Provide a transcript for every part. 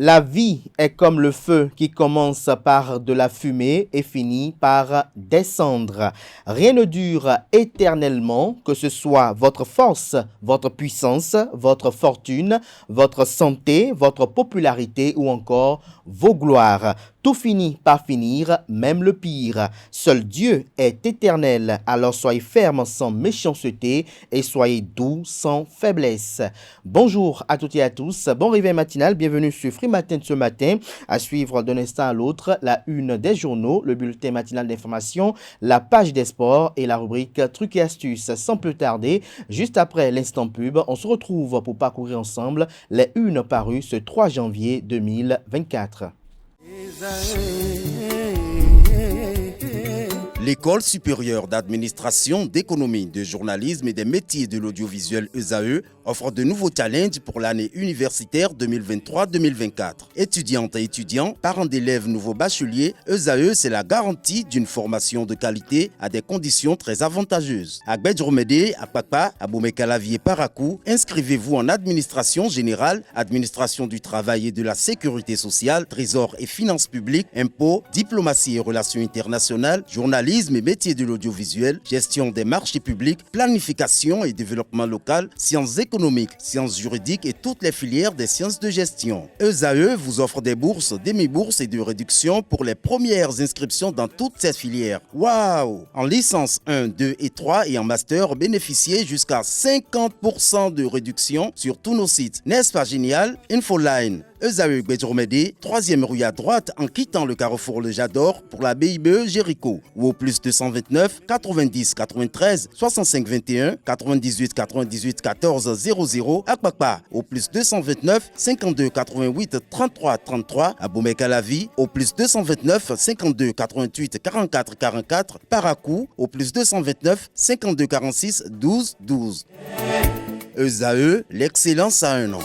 La vie est comme le feu qui commence par de la fumée et finit par des cendres. Rien ne dure éternellement, que ce soit votre force, votre puissance, votre fortune, votre santé, votre popularité ou encore vos gloires. Tout finit par finir, même le pire. Seul Dieu est éternel, alors soyez fermes sans méchanceté et soyez doux sans faiblesse. Bonjour à toutes et à tous, bon réveil matinal, bienvenue sur Free Matin de ce matin. À suivre d'un instant à l'autre, la une des journaux, le bulletin matinal d'information, la page des sports et la rubrique trucs et astuces. Sans plus tarder, juste après l'instant pub, on se retrouve pour parcourir ensemble les unes parues ce 3 janvier 2024. L'École supérieure d'administration, d'économie, de journalisme et des métiers de l'audiovisuel ESAE offre de nouveaux challenges pour l'année universitaire 2023-2024. Étudiantes et étudiants, parents d'élèves nouveaux bacheliers, ESAE, c'est la garantie d'une formation de qualité à des conditions très avantageuses. À Gbedjromede, à Papa, à Boumekalavi et Parakou, inscrivez-vous en administration générale, administration du travail et de la sécurité sociale, trésor et finances publiques, impôts, diplomatie et relations internationales, journalisme et métiers de l'audiovisuel, gestion des marchés publics, planification et développement local, sciences économiques, sciences juridiques et toutes les filières des sciences de gestion. ESAE vous offre des bourses, demi-bourses et de réductions pour les premières inscriptions dans toutes ces filières. Waouh! En licence 1, 2 et 3 et en master, bénéficiez jusqu'à 50% de réduction sur tous nos sites. N'est-ce pas génial? Infoline. ESAE Gbedjromede, 3e rue à droite en quittant le carrefour Le Jador pour la BIBE Jéricho ou au plus 229 90 93 65 21 98 98 14 00 à Kpakpa au plus 229 52 88 33 33 à Boumekalavi au plus 229 52 88 44 44 Parakou au plus 229 52 46 12 12. ESAE, l'excellence à un nom.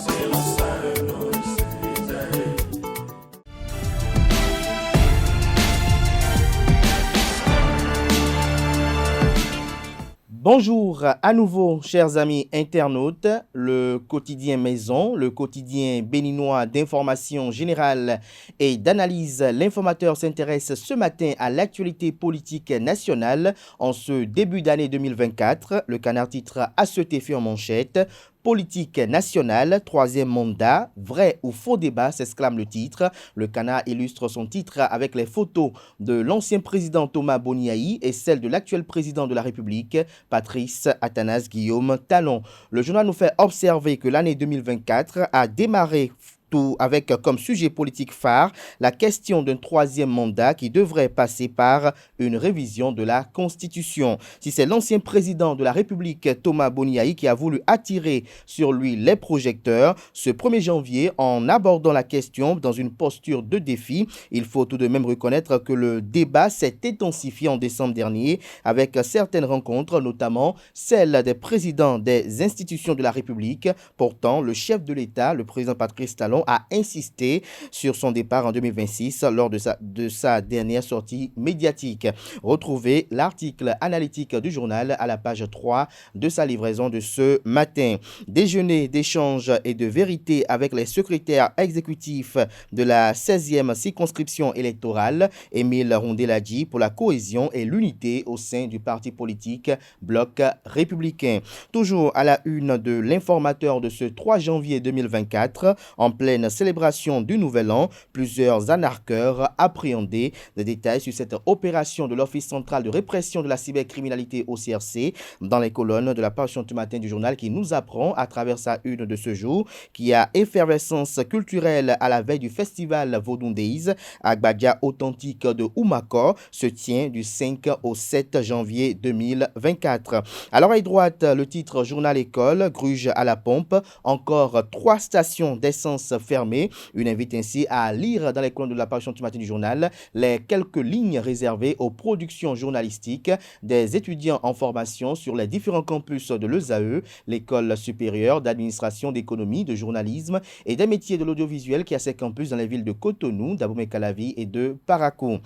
Bonjour à nouveau, chers amis internautes. Le quotidien Maison, le quotidien béninois d'information générale et d'analyse, l'informateur s'intéresse ce matin à l'actualité politique nationale en ce début d'année 2024. Le Canard titre à ce fait en manchette. Politique nationale, troisième mandat, vrai ou faux débat, s'exclame le titre. Le Canard illustre son titre avec les photos de l'ancien président Thomas Boniaï et celle de l'actuel président de la République, Patrice Athanase Guillaume Talon. Le journal nous fait observer que l'année 2024 a démarré tout avec comme sujet politique phare la question d'un troisième mandat qui devrait passer par une révision de la Constitution. Si c'est l'ancien président de la République, Thomas Boniaï, qui a voulu attirer sur lui les projecteurs ce 1er janvier en abordant la question dans une posture de défi, il faut tout de même reconnaître que le débat s'est intensifié en décembre dernier avec certaines rencontres, notamment celle des présidents des institutions de la République. Pourtant, le chef de l'État, le président Patrice Talon, a insisté sur son départ en 2026 lors de sa dernière sortie médiatique. Retrouvez l'article analytique du journal à la page 3 de sa livraison de ce matin. Déjeuner d'échange et de vérité avec les secrétaires exécutifs de la 16e circonscription électorale, Émile Rondeladji, pour la cohésion et l'unité au sein du parti politique Bloc républicain. Toujours à la une de l'informateur de ce 3 janvier 2024, en pleine célébration du Nouvel An, plusieurs arnaqueurs appréhendés. Des détails sur cette opération de l'Office central de répression de la cybercriminalité OCRC dans les colonnes de la page du matin du journal qui nous apprend à travers sa une de ce jour qu'il y a effervescence culturelle à la veille du festival Vodun Days. Agbadia authentique de Oumako se tient du 5 au 7 janvier 2024. À l'oreille droite, le titre Journal École, Gruge à la pompe, encore 3 stations d'essence fermées. Une invite ainsi à lire dans les colonnes de la page du matin du journal les quelques lignes réservées aux productions journalistiques des étudiants en formation sur les différents campus de l'ESAE, l'école supérieure d'administration, d'économie, de journalisme et des métiers de l'audiovisuel qui a ses campus dans les villes de Cotonou, d'Abomey-Calavi et de Parakou.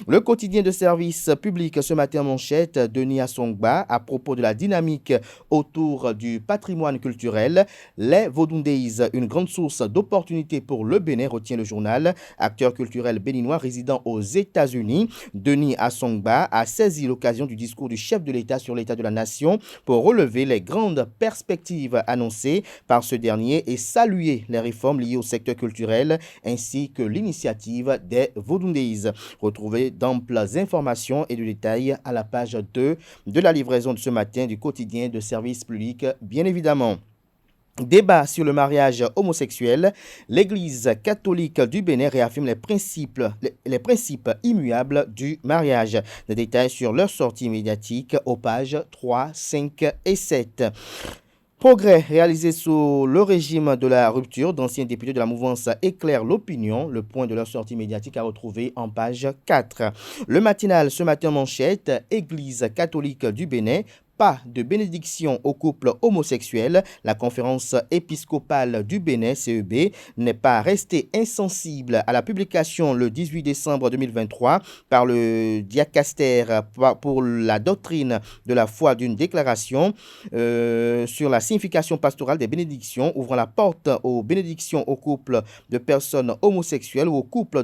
Le quotidien de service public ce matin en manchette, Denis Assongba, à propos de la dynamique autour du patrimoine culturel, les Vodun Days, une grande source d'opportunités opportunité pour le Bénin, retient le journal. Acteur culturel béninois résidant aux États-Unis, Denis Assongba a saisi l'occasion du discours du chef de l'État sur l'état de la nation pour relever les grandes perspectives annoncées par ce dernier et saluer les réformes liées au secteur culturel ainsi que l'initiative des Vodun Days. Retrouvez d'amples informations et de détails à la page 2 de la livraison de ce matin du quotidien de service public, bien évidemment. Débat sur le mariage homosexuel. L'Église catholique du Bénin réaffirme les principes immuables du mariage. Des détails sur leur sortie médiatique aux pages 3, 5 et 7. Progrès réalisés sous le régime de la rupture. D'anciens députés de la mouvance éclairent l'opinion. Le point de leur sortie médiatique à retrouver en page 4. Le matinal ce matin manchette. Église catholique du Bénin. Pas de bénédiction aux couples homosexuels. La conférence épiscopale du Bénin, CEB, n'est pas restée insensible à la publication le 18 décembre 2023 par le diacaster pour la doctrine de la foi d'une déclaration sur la signification pastorale des bénédictions, ouvrant la porte aux bénédictions aux couples de personnes homosexuelles ou aux couples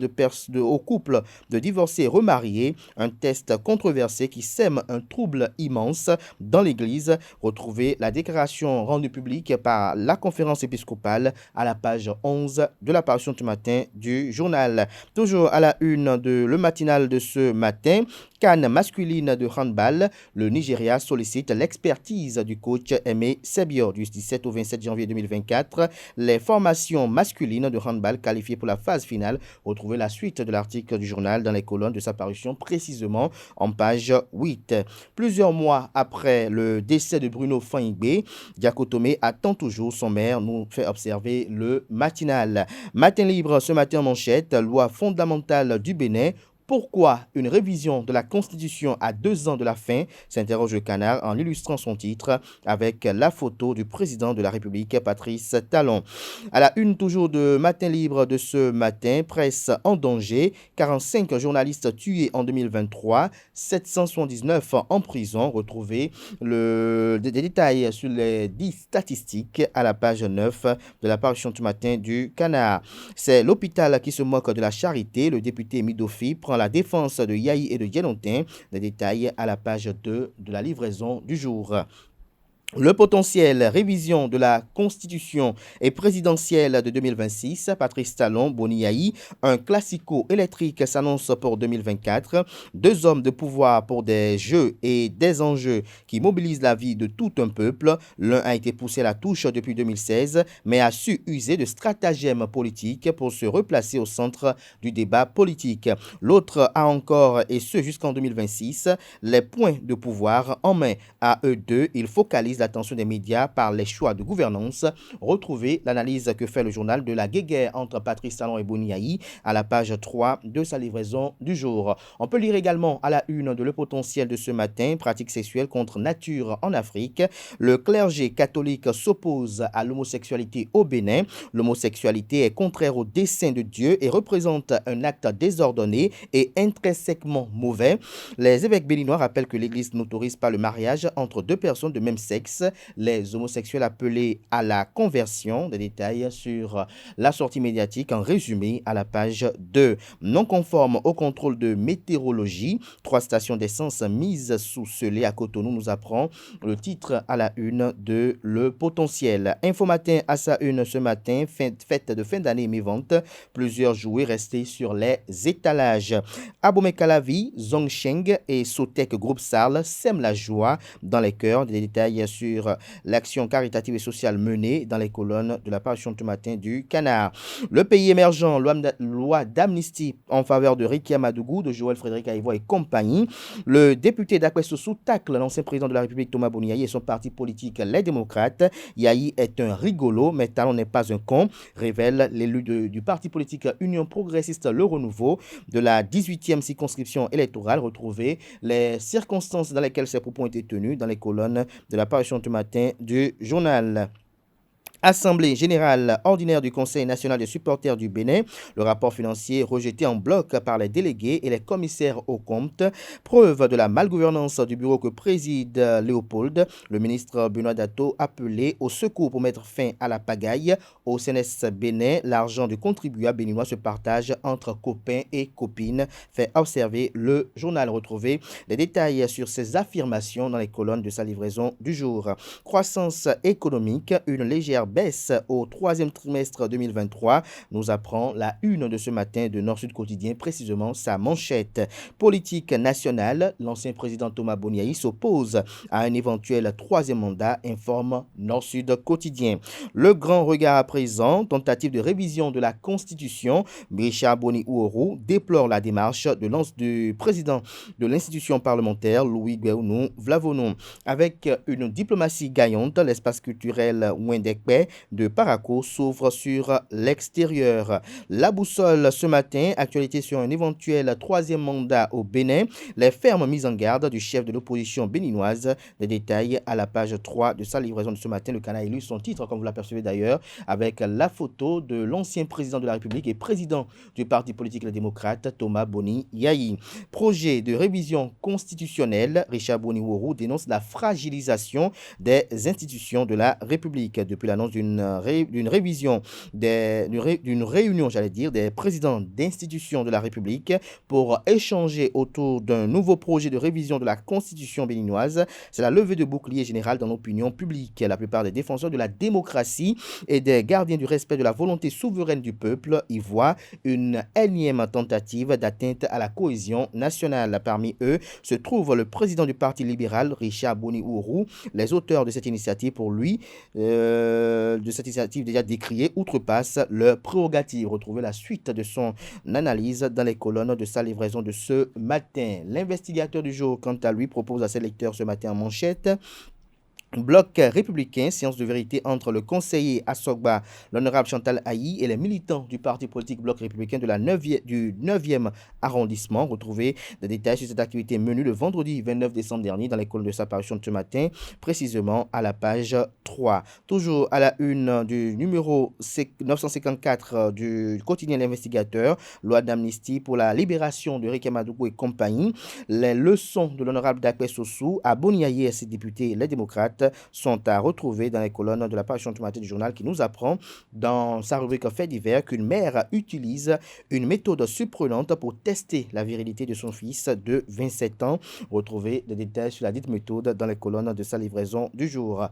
de divorcés remariés. Un texte controversé qui sème un trouble immense dans l'Église. Retrouvez la déclaration rendue publique par la conférence épiscopale à la page 11 de la parution du matin du journal. Toujours à la une de le matinal de ce matin, CAN masculine de handball. Le Nigeria sollicite l'expertise du coach Aimé Sebior du 17 au 27 janvier 2024. Les formations masculines de handball qualifiées pour la phase finale. Retrouvez la suite de l'article du journal dans les colonnes de sa parution, précisément en page 8. Plusieurs mois après le décès de Bruno Fanyigbe, Diakotomé attend toujours son maire, nous fait observer le matinal. Matin libre ce matin en manchette, loi fondamentale du Bénin. Pourquoi une révision de la Constitution à 2 ans de la fin, s'interroge le Canard en illustrant son titre avec la photo du président de la République, Patrice Talon. À la une toujours de Matin libre de ce matin, presse en danger, 45 journalistes tués en 2023, 779 en prison. Retrouvez des détails sur les 10 statistiques à la page 9 de la parution du matin du Canard. C'est l'hôpital qui se moque de la charité. Le député Midofi prend la défense de Yahi et de Djelontin. Des détails à la page 2 de la livraison du jour. Le potentiel révision de la Constitution et présidentielle de 2026, Patrice Talon, Boniaï, un classico électrique s'annonce pour 2024. 2 hommes de pouvoir pour des jeux et des enjeux qui mobilisent la vie de tout un peuple. L'un a été poussé à la touche depuis 2016, mais a su user de stratagèmes politiques pour se replacer au centre du débat politique. L'autre a encore, et ce jusqu'en 2026, les points de pouvoir en main. À eux deux, ils focalisent l'attention des médias par les choix de gouvernance. Retrouvez l'analyse que fait le journal de la guéguerre entre Patrice Talon et Boniaï à la page 3 de sa livraison du jour. On peut lire également à la une de Le Potentiel de ce matin, pratiques sexuelles contre nature en Afrique. Le clergé catholique s'oppose à l'homosexualité au Bénin. L'homosexualité est contraire au dessein de Dieu et représente un acte désordonné et intrinsèquement mauvais. Les évêques béninois rappellent que l'Église n'autorise pas le mariage entre 2 personnes de même sexe. Les homosexuels appelés à la conversion. Des détails sur la sortie médiatique en résumé à la page 2. Non conforme au contrôle de météorologie, 3 stations d'essence mises sous scellé à Cotonou, nous apprend le titre à la une de Le Potentiel. Info Matin à sa une ce matin, fête de fin d'année mes-ventes. Plusieurs jouets restés sur les étalages. Abomey Calavi, Zhongsheng et Sotek Groupe Sarl sèment la joie dans les cœurs. Des détails sur l'action caritative et sociale menée dans les colonnes de la parution du matin du Canard. Le pays émergent, loi d'amnistie en faveur de Ricky Amadougou, de Joël Frédéric Aïvoire et compagnie. Le député d'Akwessossou tacle l'ancien président de la République Thomas Boniaï et son parti politique Les Démocrates. Yahi est un rigolo, mais Talon n'est pas un con, révèle l'élu du parti politique Union Progressiste Le Renouveau de la 18e circonscription électorale. Retrouvez les circonstances dans lesquelles ces propos ont été tenus dans les colonnes de la parution du matin du journal. Assemblée générale ordinaire du Conseil national des supporters du Bénin, le rapport financier rejeté en bloc par les délégués et les commissaires aux comptes, preuve de la malgouvernance du bureau que préside Léopold. Le ministre Benoît Dato appelé au secours pour mettre fin à la pagaille. Au CNS Bénin, l'argent du contribuable béninois se partage entre copains et copines, fait observer le journal retrouvé. Les détails sur ces affirmations dans les colonnes de sa livraison du jour. Croissance économique, une légère baisse au troisième trimestre 2023, nous apprend la une de ce matin de Nord-Sud Quotidien, précisément sa manchette. Politique nationale, l'ancien président Thomas Boniaï s'oppose à un éventuel troisième mandat, informe Nord-Sud Quotidien. Le grand regard à présent, tentative de révision de la Constitution, Richard Boni-Ouorou déplore la démarche du président de l'institution parlementaire, Louis Guéounou Vlavonou. Avec une diplomatie gagnante, l'espace culturel Wendekpe de Paraco s'ouvre sur l'extérieur. La boussole ce matin, actualité sur un éventuel troisième mandat au Bénin, les fermes mises en garde du chef de l'opposition béninoise. Des détails à la page 3 de sa livraison de ce matin. Le canal illustre son titre, comme vous l'apercevez d'ailleurs, avec la photo de l'ancien président de la République et président du parti politique Les Démocrates, Thomas Boni-Yayi. Projet de révision constitutionnelle, Richard Boni-Ouorou dénonce la fragilisation des institutions de la République. Depuis l'annonce d'une réunion, des présidents d'institutions de la République pour échanger autour d'un nouveau projet de révision de la Constitution béninoise. C'est la levée de bouclier général dans l'opinion publique. La plupart des défenseurs de la démocratie et des gardiens du respect de la volonté souveraine du peuple y voient une énième tentative d'atteinte à la cohésion nationale. Parmi eux se trouve le président du Parti libéral, Richard Boni-Ouorou. Les auteurs de cette initiative, pour lui, déjà décriée, outrepasse leur prérogative. Retrouvez la suite de son analyse dans les colonnes de sa livraison de ce matin. L'investigateur du jour, quant à lui, propose à ses lecteurs ce matin en manchette: Bloc républicain, séance de vérité entre le conseiller à Sogba, l'honorable Chantal Ayi, et les militants du parti politique Bloc républicain du 9e arrondissement. Retrouvez des détails sur cette activité menue le vendredi 29 décembre dernier dans les colonnes de sa parution de ce matin, précisément à la page 3. Toujours à la une du numéro 954 du quotidien L'Investigateur, loi d'amnistie pour la libération de Riké Madougou et compagnie. Les leçons de l'honorable Dakwe Sossou à Boniaïe et ses députés Les Démocrates sont à retrouver dans les colonnes de la page matin du journal, qui nous apprend dans sa rubrique Faits divers qu'une mère utilise une méthode surprenante pour tester la virilité de son fils de 27 ans. Retrouvez des détails sur la dite méthode dans les colonnes de sa livraison du jour.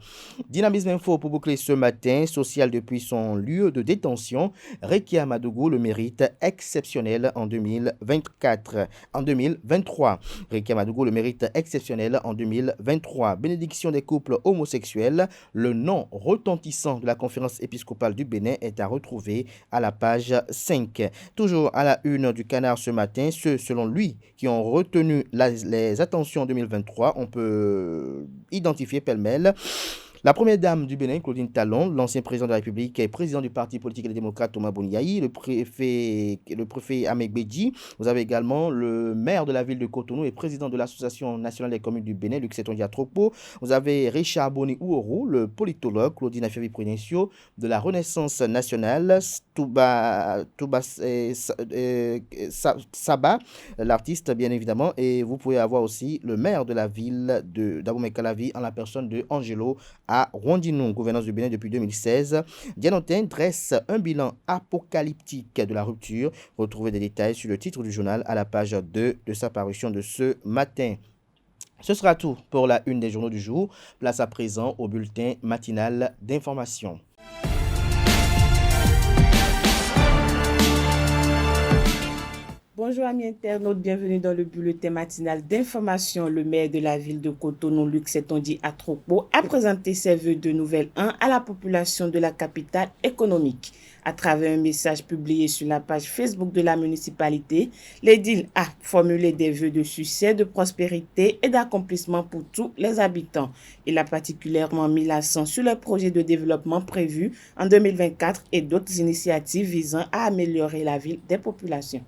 Dynamisme Info pour boucler ce matin, social depuis son lieu de détention, Riké Madougou le mérite exceptionnel en 2023. Riké Madougou le mérite exceptionnel en 2023. Bénédiction des couples homosexuels, le nom retentissant de la conférence épiscopale du Bénin est à retrouver à la page 5. Toujours à la une du Canard ce matin, ceux selon lui qui ont retenu les attentions 2023, on peut identifier pêle-mêle la première dame du Bénin, Claudine Talon, l'ancien président de la République et président du parti politique Les Démocrates, Thomas Boniaï, le préfet Ahmed Bedji. Vous avez également le maire de la ville de Cotonou et président de l'Association nationale des communes du Bénin, Luc Setondia Tropo. Vous avez Richard Boni-Ouorou, le politologue, Claudine Affavi-Prudencio de la Renaissance nationale, Saba, l'artiste bien évidemment, et vous pouvez avoir aussi le maire de la ville d'Abomey-Calavi en la personne de Angelo à Rondinou, gouvernance du Bénin depuis 2016. Dianotin dresse un bilan apocalyptique de la rupture. Retrouvez des détails sur le titre du journal à la page 2 de sa parution de ce matin. Ce sera tout pour la une des journaux du jour. Place à présent au bulletin matinal d'information. Bonjour amis internautes, bienvenue dans le bulletin matinal d'information. Le maire de la ville de Cotonou, Luc Setondia Tropo, a présenté ses vœux de nouvel an à la population de la capitale économique. À travers un message publié sur la page Facebook de la municipalité, l'édile a formulé des vœux de succès, de prospérité et d'accomplissement pour tous les habitants. Il a particulièrement mis l'accent sur les projets de développement prévus en 2024 et d'autres initiatives visant à améliorer la vie des populations.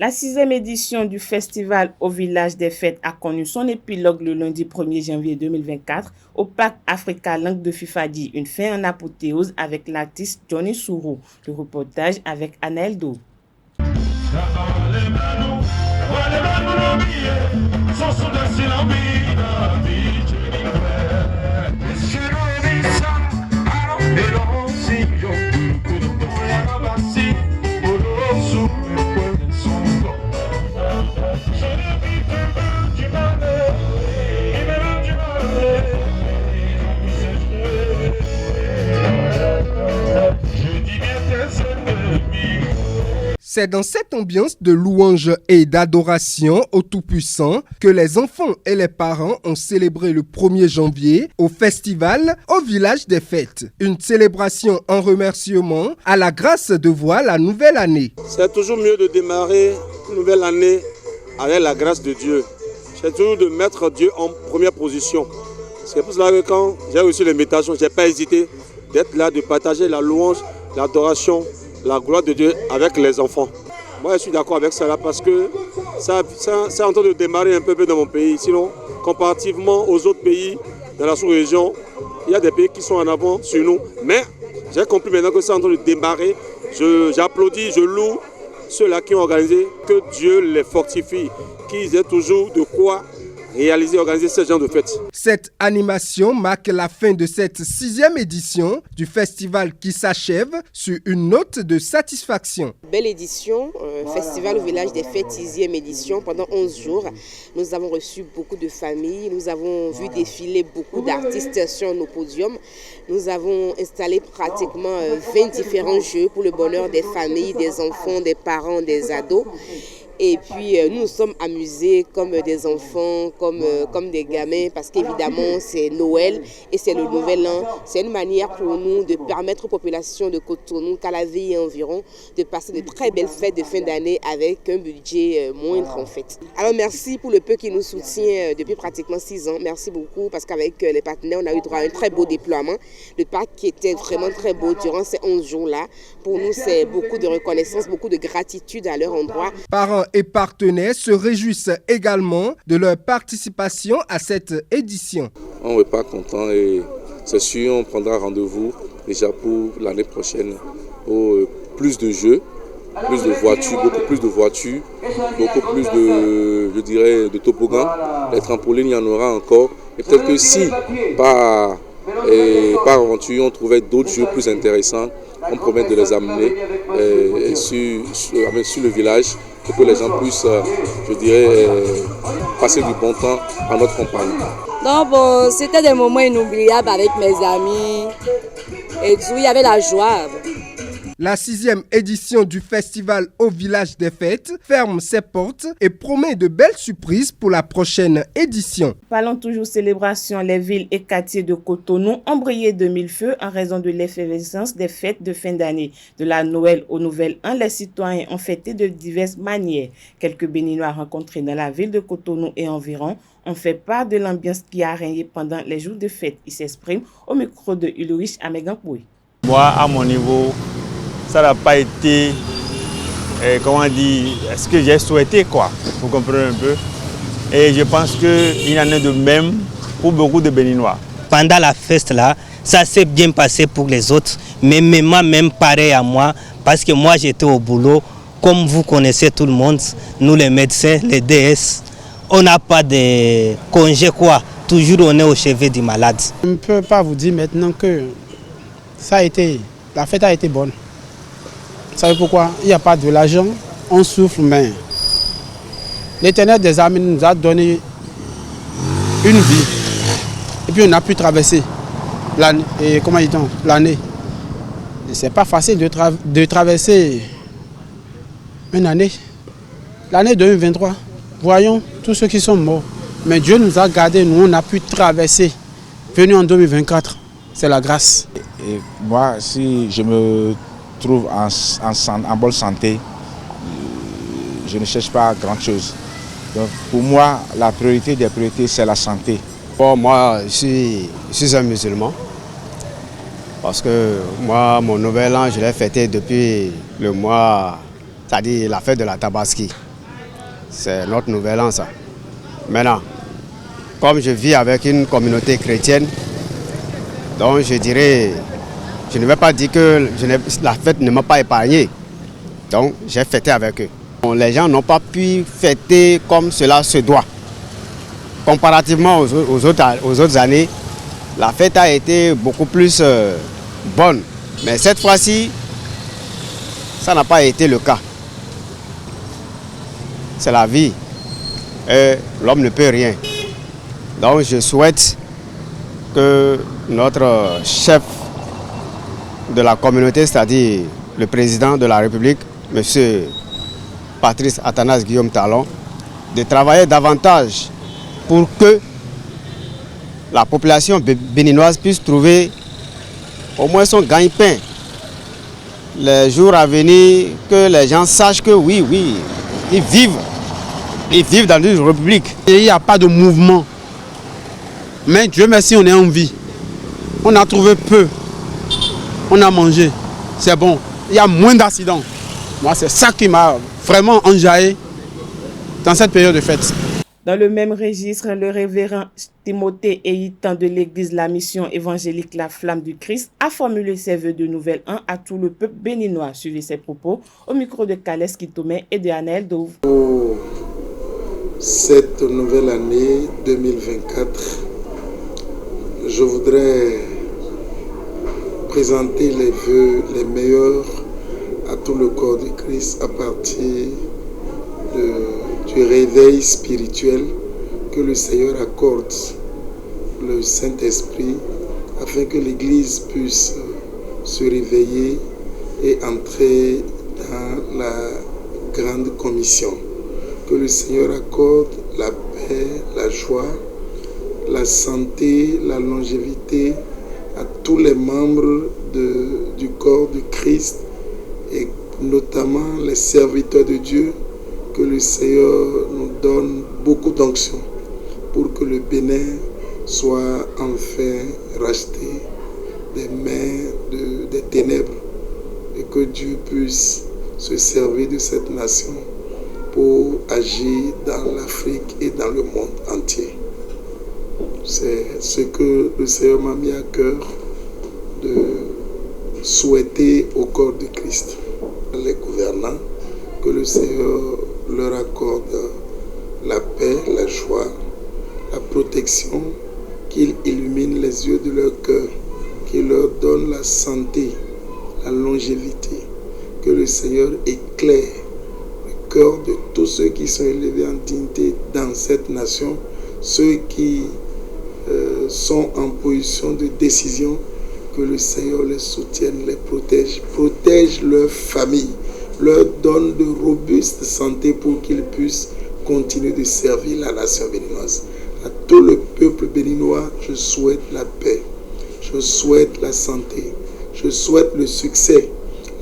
La 6e édition du festival au village des fêtes a connu son épilogue le lundi 1er janvier 2024 au parc Africa Langue de Fifadi, une fin en apothéose avec l'artiste Johnny Sourou. Le reportage avec Anaël Do. C'est dans cette ambiance de louange et d'adoration au Tout-Puissant que les enfants et les parents ont célébré le 1er janvier au festival au village des fêtes. Une célébration en remerciement à la grâce de voir la nouvelle année. C'est toujours mieux de démarrer une nouvelle année avec la grâce de Dieu. C'est toujours de mettre Dieu en première position. C'est pour cela que quand j'ai reçu l'invitation, je n'ai pas hésité d'être là, de partager la louange, l'adoration, la gloire de Dieu avec les enfants. Moi, je suis d'accord avec cela parce que ça c'est en train de démarrer un peu dans mon pays. Sinon, comparativement aux autres pays dans la sous-région, il y a des pays qui sont en avant sur nous. Mais j'ai compris maintenant que c'est en train de démarrer. J'applaudis, je loue ceux-là qui ont organisé, que Dieu les fortifie, qu'ils aient toujours de quoi réaliser, organiser ce genre de fêtes. Cette animation marque la fin de cette 6e édition du festival qui s'achève sur une note de satisfaction. Belle édition, festival au village des fêtes, 6e édition, pendant 11 jours. Nous avons reçu beaucoup de familles, nous avons vu défiler beaucoup d'artistes sur nos podiums. Nous avons installé pratiquement 20 différents jeux pour le bonheur des familles, des enfants, des parents, des ados. Et puis nous nous sommes amusés comme des enfants, comme des gamins, parce qu'évidemment c'est Noël et c'est le nouvel an. C'est une manière pour nous de permettre aux populations de Cotonou, Calavi et environ, de passer de très belles fêtes de fin d'année avec un budget moindre en fait. Alors merci pour le peu qui nous soutient depuis pratiquement 6 ans. Merci beaucoup parce qu'avec les partenaires on a eu droit à un très beau déploiement. Le parc qui était vraiment très beau durant ces 11 jours-là. Pour nous c'est beaucoup de reconnaissance, beaucoup de gratitude à leur endroit. Parents et partenaires se réjouissent également de leur participation à cette édition. On n'est pas content et c'est sûr, on prendra rendez-vous déjà pour l'année prochaine pour plus de jeux, plus de voitures, beaucoup plus de voitures, beaucoup plus de toboggans. Les trampolines, il y en aura encore. Et peut-être que si par aventure on trouvait d'autres jeux plus intéressants, on promet de les amener sur le village pour que les gens puissent, passer du bon temps à notre compagnie. Donc bon, c'était des moments inoubliables avec mes amis et tout, il y avait la joie. La 6e édition du festival au village des fêtes ferme ses portes et promet de belles surprises pour la prochaine édition. Parlons toujours célébration. Les villes et quartiers de Cotonou ont brillé de mille feux en raison de l'effervescence des fêtes de fin d'année. De la Noël au Nouvel An, les citoyens ont fêté de diverses manières. Quelques Béninois rencontrés dans la ville de Cotonou et environ ont fait part de l'ambiance qui a régné pendant les jours de fête. Ils s'expriment au micro de Ulrich Ameganpoui. Moi, à mon niveau, ça n'a pas été, ce que j'ai souhaité, quoi, vous comprenez un peu. Et je pense qu'il en est de même pour beaucoup de Béninois. Pendant la fête là, ça s'est bien passé pour les autres, mais même pareil à moi, parce que moi j'étais au boulot, comme vous connaissez tout le monde, nous les médecins, les DS, on n'a pas de congé quoi, toujours on est au chevet du malade. Je ne peux pas vous dire maintenant que la fête a été bonne. Vous savez pourquoi? Il n'y a pas de l'argent, on souffre, mais l'Éternel des armées nous a donné une vie. Et puis on a pu traverser l'année. Ce n'est pas facile de traverser une année. L'année 2023, voyons tous ceux qui sont morts. Mais Dieu nous a gardés, nous on a pu traverser. Venu en 2024, c'est la grâce. Et moi, si je me trouve en bonne santé, je ne cherche pas grand-chose. Donc pour moi, la priorité des priorités, c'est la santé. Bon, moi, je suis un musulman. Parce que moi, mon nouvel an, je l'ai fêté depuis le mois, c'est-à-dire la fête de la Tabaski. C'est notre nouvel an, ça. Maintenant, comme je vis avec une communauté chrétienne, donc je dirais, je ne vais pas dire que la fête ne m'a pas épargné. Donc j'ai fêté avec eux. Les gens n'ont pas pu fêter comme cela se doit. Comparativement aux autres années, la fête a été beaucoup plus bonne. Mais cette fois-ci, ça n'a pas été le cas. C'est la vie. Et l'homme ne peut rien. Donc je souhaite que notre chef de la communauté, c'est-à-dire le président de la République, M. Patrice Athanase Guillaume Talon, de travailler davantage pour que la population béninoise puisse trouver au moins son gagne-pain. Les jours à venir, que les gens sachent que oui, ils vivent dans une république. Et il n'y a pas de mouvement. Mais Dieu merci, on est en vie. On a trouvé peu. On a mangé. C'est bon. Il y a moins d'accidents. Moi, c'est ça qui m'a vraiment enjaillé dans cette période de fête. Dans le même registre, le révérend Timothée Eyitan de l'église La Mission évangélique La Flamme du Christ a formulé ses vœux de nouvel an à tout le peuple béninois. Suivez ses propos au micro de Calès Kitomé et de Anaël Douve. Pour cette nouvelle année 2024, je voudrais présenter les vœux les meilleurs à tout le corps de Christ à partir du réveil spirituel que le Seigneur accorde le Saint-Esprit afin que l'Église puisse se réveiller et entrer dans la grande commission. Que le Seigneur accorde la paix, la joie, la santé, la longévité à tous les membres du corps de Christ et notamment les serviteurs de Dieu. Que le Seigneur nous donne beaucoup d'onction pour que le Bénin soit enfin racheté des mains des ténèbres et que Dieu puisse se servir de cette nation pour agir dans l'Afrique et dans le monde entier. C'est ce que le Seigneur m'a mis à cœur de souhaiter au corps de Christ. Les gouvernants, que le Seigneur leur accorde la paix, la joie, la protection, qu'il illumine les yeux de leur cœur, qu'il leur donne la santé, la longévité, que le Seigneur éclaire le cœur de tous ceux qui sont élevés en dignité dans cette nation, ceux qui sont en position de décision, que le Seigneur les soutienne, les protège leur famille, leur donne de robustes santé pour qu'ils puissent continuer de servir la nation béninoise. À tout le peuple béninois, je souhaite la paix, je souhaite la santé, je souhaite le succès,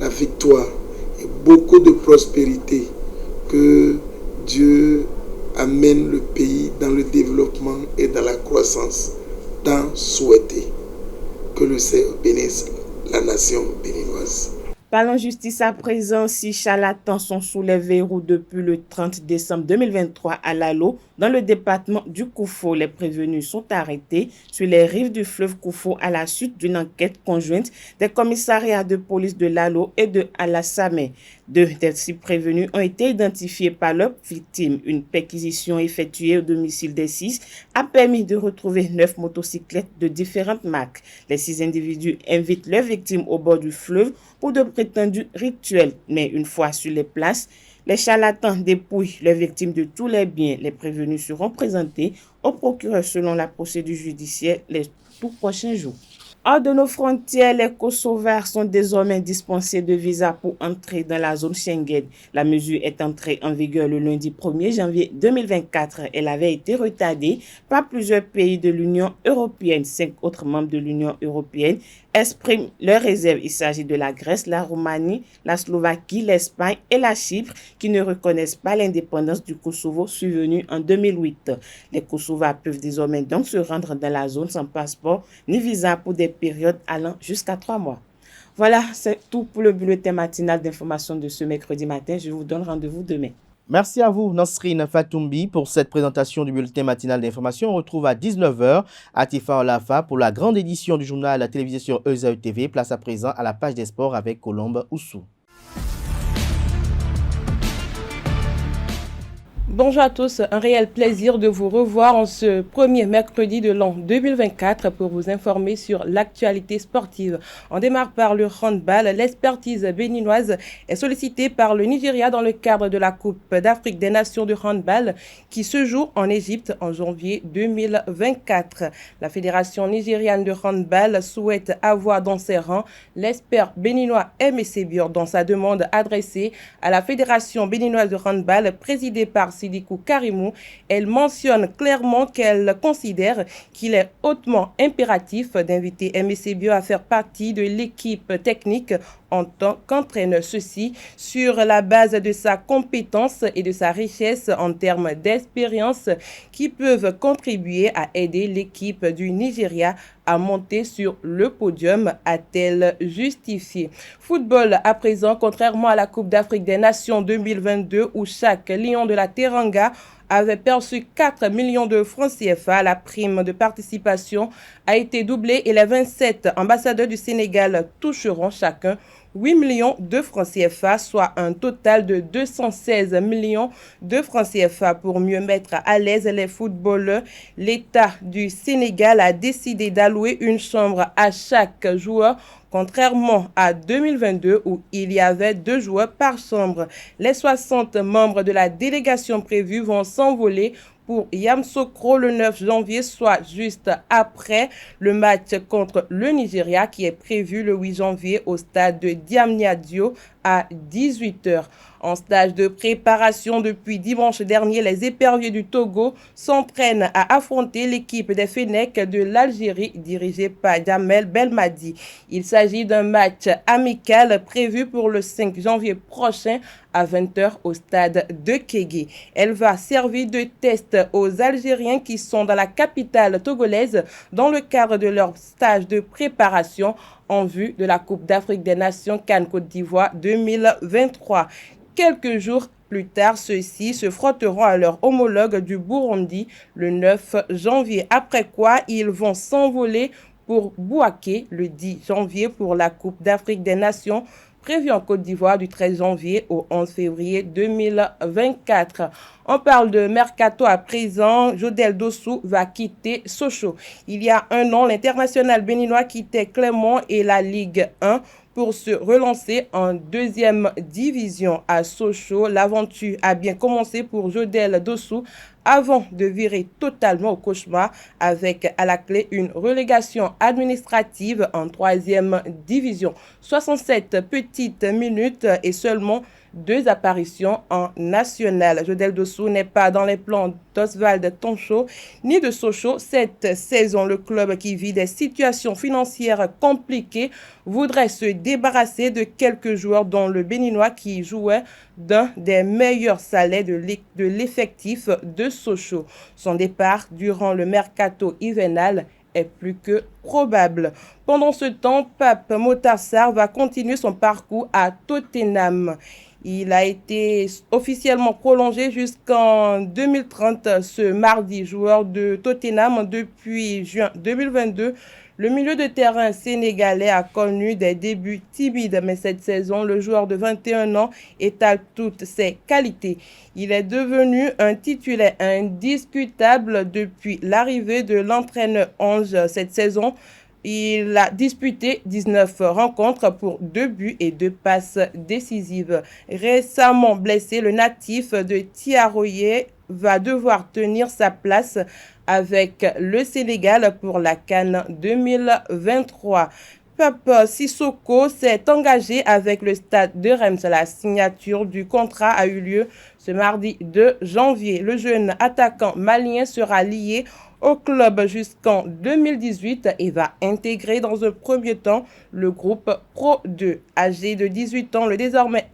la victoire et beaucoup de prospérité. Que Dieu amène le pays dans le développement et dans la croissance tant souhaité. Que le Seigneur bénisse la nation béninoise. Parlons justice à présent. 6 charlatans sont sous les verrous depuis le 30 décembre 2023 à Lalo, dans le département du Koufo. Les prévenus sont arrêtés sur les rives du fleuve Koufo à la suite d'une enquête conjointe des commissariats de police de Lalo et de Alassane. 2 des 6 prévenus ont été identifiés par leurs victimes. Une perquisition effectuée au domicile des 6 a permis de retrouver 9 motocyclettes de différentes marques. Les 6 individus invitent leurs victimes au bord du fleuve pour de prétendus rituels. Mais une fois sur les places, les charlatans dépouillent les victimes de tous les biens. Les prévenus seront présentés au procureur selon la procédure judiciaire les tout prochains jours. Hors de nos frontières, les Kosovars sont désormais dispensés de visa pour entrer dans la zone Schengen. La mesure est entrée en vigueur le lundi 1er janvier 2024. Elle avait été retardée par plusieurs pays de l'Union européenne. 5 autres membres de l'Union européenne expriment leurs réserves. Il s'agit de la Grèce, la Roumanie, la Slovaquie, l'Espagne et la Chypre qui ne reconnaissent pas l'indépendance du Kosovo survenue en 2008. Les Kosovars peuvent désormais donc se rendre dans la zone sans passeport ni visa pour des périodes allant jusqu'à 3 mois. Voilà, c'est tout pour le bulletin matinal d'information de ce mercredi matin. Je vous donne rendez-vous demain. Merci à vous, Nasrine Fatoumbi, pour cette présentation du bulletin matinal d'information. On retrouve à 19h à Tifa Olafa pour la grande édition du journal à la télévision ESAE TV. Place à présent à la page des sports avec Colombe Oussou. Bonjour à tous, un réel plaisir de vous revoir en ce premier mercredi de l'an 2024 pour vous informer sur l'actualité sportive. On démarre par le handball. L'expertise béninoise est sollicitée par le Nigeria dans le cadre de la Coupe d'Afrique des Nations de handball qui se joue en Égypte en janvier 2024. La Fédération nigériane de handball souhaite avoir dans ses rangs l'expert béninois Aimé Sébior dans sa demande adressée à la Fédération béninoise de handball présidée par Sidikou Karimou. Elle mentionne clairement qu'elle considère qu'il est hautement impératif d'inviter Aimé Sébior à faire partie de l'équipe technique en tant qu'entraîneur. Ceci sur la base de sa compétence et de sa richesse en termes d'expérience qui peuvent contribuer à aider l'équipe du Nigeria à monter sur le podium, a-t-elle justifié. Football à présent, contrairement à la Coupe d'Afrique des Nations 2022 où chaque lion de la Teranga avait perçu 4 millions de francs CFA. La prime de participation a été doublée et les 27 ambassadeurs du Sénégal toucheront chacun 8 millions de francs CFA, soit un total de 216 millions de francs CFA. Pour mieux mettre à l'aise les footballeurs, l'État du Sénégal a décidé d'allouer une chambre à chaque joueur, contrairement à 2022 où il y avait 2 joueurs par chambre. Les 60 membres de la délégation prévue vont s'envoler pour Yamoussoukro le 9 janvier, soit juste après le match contre le Nigeria qui est prévu le 8 janvier au stade de Diamniadio à 18h. En stage de préparation depuis dimanche dernier, les éperviers du Togo s'entraînent à affronter l'équipe des Fennecs de l'Algérie dirigée par Jamel Belmadi. Il s'agit d'un match amical prévu pour le 5 janvier prochain à 20h au stade de Kégué. Elle va servir de test aux Algériens qui sont dans la capitale togolaise dans le cadre de leur stage de préparation en vue de la Coupe d'Afrique des Nations CAN Côte d'Ivoire 2023. Quelques jours plus tard, ceux-ci se frotteront à leur homologue du Burundi le 9 janvier. Après quoi, ils vont s'envoler pour Bouaké le 10 janvier pour la Coupe d'Afrique des Nations prévue en Côte d'Ivoire du 13 janvier au 11 février 2024. On parle de Mercato à présent. Jodel Dossou va quitter Sochaux. Il y a un an, l'international béninois quittait Clermont et la Ligue 1 pour se relancer en deuxième division à Sochaux. L'aventure a bien commencé pour Jodel Dossou avant de virer totalement au cauchemar avec à la clé une relégation administrative en troisième division. 67 petites minutes et seulement 2 apparitions en national. Jodel Dossou n'est pas dans les plans d'Oswald Toncho ni de Sochaux. Cette saison, le club qui vit des situations financières compliquées voudrait se débarrasser de quelques joueurs dont le Béninois qui jouait d'un des meilleurs salaires de l'effectif de Sochaux. Son départ durant le mercato hivernal est plus que probable. Pendant ce temps, Pape Matar Sarr va continuer son parcours à Tottenham. Il a été officiellement prolongé jusqu'en 2030 ce mardi. Joueur de Tottenham depuis juin 2022, le milieu de terrain sénégalais a connu des débuts timides, mais cette saison, le joueur de 21 ans étale toutes ses qualités. Il est devenu un titulaire indiscutable depuis l'arrivée de l'entraîneur Ange cette saison. Il a disputé 19 rencontres pour 2 buts et 2 passes décisives. Récemment blessé, le natif de Tiaroye va devoir tenir sa place avec le Sénégal pour la CAN 2023. Pape Sissoko s'est engagé avec le stade de Reims. La signature du contrat a eu lieu ce mardi 2 janvier. Le jeune attaquant malien sera lié au club jusqu'en 2018 et va intégrer dans un premier temps le groupe Pro 2. Âgé de 18 ans, le désormais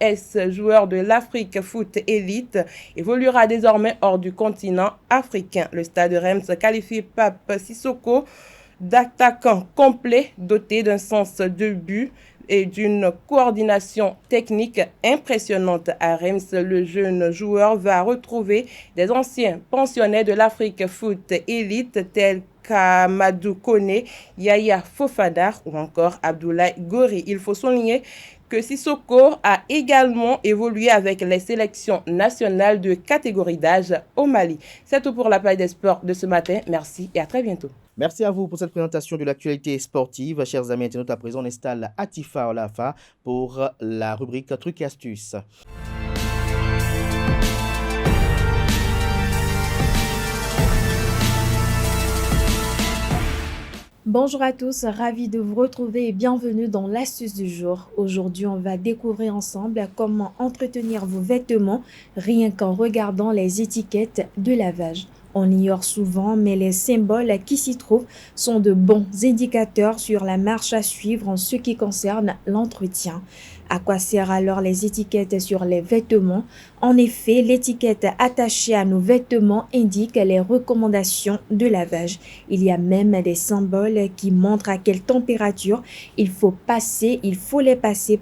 joueur de l'Afrique Foot Elite évoluera désormais hors du continent africain. Le stade de Reims qualifie Pape Sissoko d'attaquant complet doté d'un sens de but et d'une coordination technique impressionnante à Reims. Le jeune joueur va retrouver des anciens pensionnaires de l'Afrique Foot Elite tels qu'Amadou Kone, Yaya Fofana ou encore Abdoulaye Gori. Il faut souligner que Sissoko a également évolué avec les sélections nationales de catégorie d'âge au Mali. C'est tout pour la page des sports de ce matin. Merci et à très bientôt. Merci à vous pour cette présentation de l'actualité sportive. Chers amis internautes, à présent, on installe Atifa Olafa pour la rubrique Trucs et astuces. Bonjour à tous, ravi de vous retrouver et bienvenue dans l'astuce du jour. Aujourd'hui, on va découvrir ensemble comment entretenir vos vêtements rien qu'en regardant les étiquettes de lavage. On ignore souvent, mais les symboles qui s'y trouvent sont de bons indicateurs sur la marche à suivre en ce qui concerne l'entretien. À quoi servent alors les étiquettes sur les vêtements? En effet, l'étiquette attachée à nos vêtements indique les recommandations de lavage. Il y a même des symboles qui montrent à quelle température il faut les passer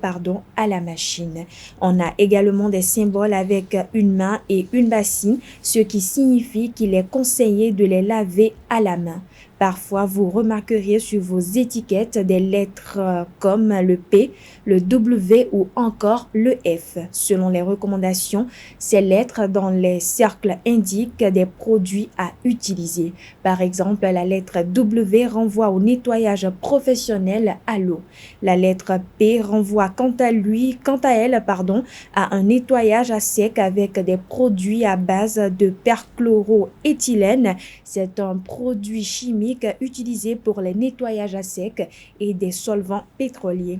à la machine. On a également des symboles avec une main et une bassine, ce qui signifie qu'il est conseillé de les laver à la main. Parfois, vous remarquerez sur vos étiquettes des lettres comme le P, le W ou encore le F. Selon les recommandations, ces lettres dans les cercles indiquent des produits à utiliser. Par exemple, la lettre W renvoie au nettoyage professionnel à l'eau. La lettre P renvoie quant à elle, à un nettoyage à sec avec des produits à base de perchloroéthylène. C'est un produit chimique utilisé pour les nettoyages à sec et des solvants pétroliers.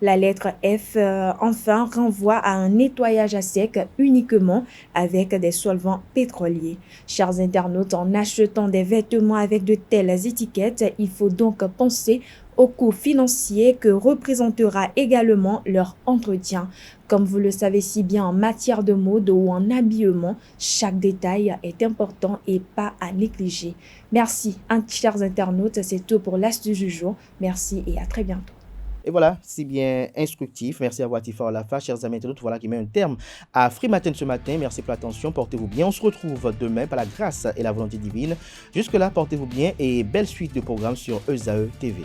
La lettre F, enfin, renvoie à un nettoyage à sec uniquement avec des solvants pétroliers. Chers internautes, en achetant des vêtements avec de telles étiquettes, il faut donc penser au coût financier que représentera également leur entretien. Comme vous le savez si bien, en matière de mode ou en habillement, chaque détail est important et pas à négliger. Merci, chers internautes, c'est tout pour l'astuce du jour. Merci et à très bientôt. Et voilà, c'est bien instructif. Merci à vous, Atifa Olafa. Chers amis internautes, voilà qui met un terme à Free Matin ce matin. Merci pour l'attention. Portez-vous bien. On se retrouve demain par la grâce et la volonté divine. Jusque-là, portez-vous bien et belle suite de programmes sur ESAE TV.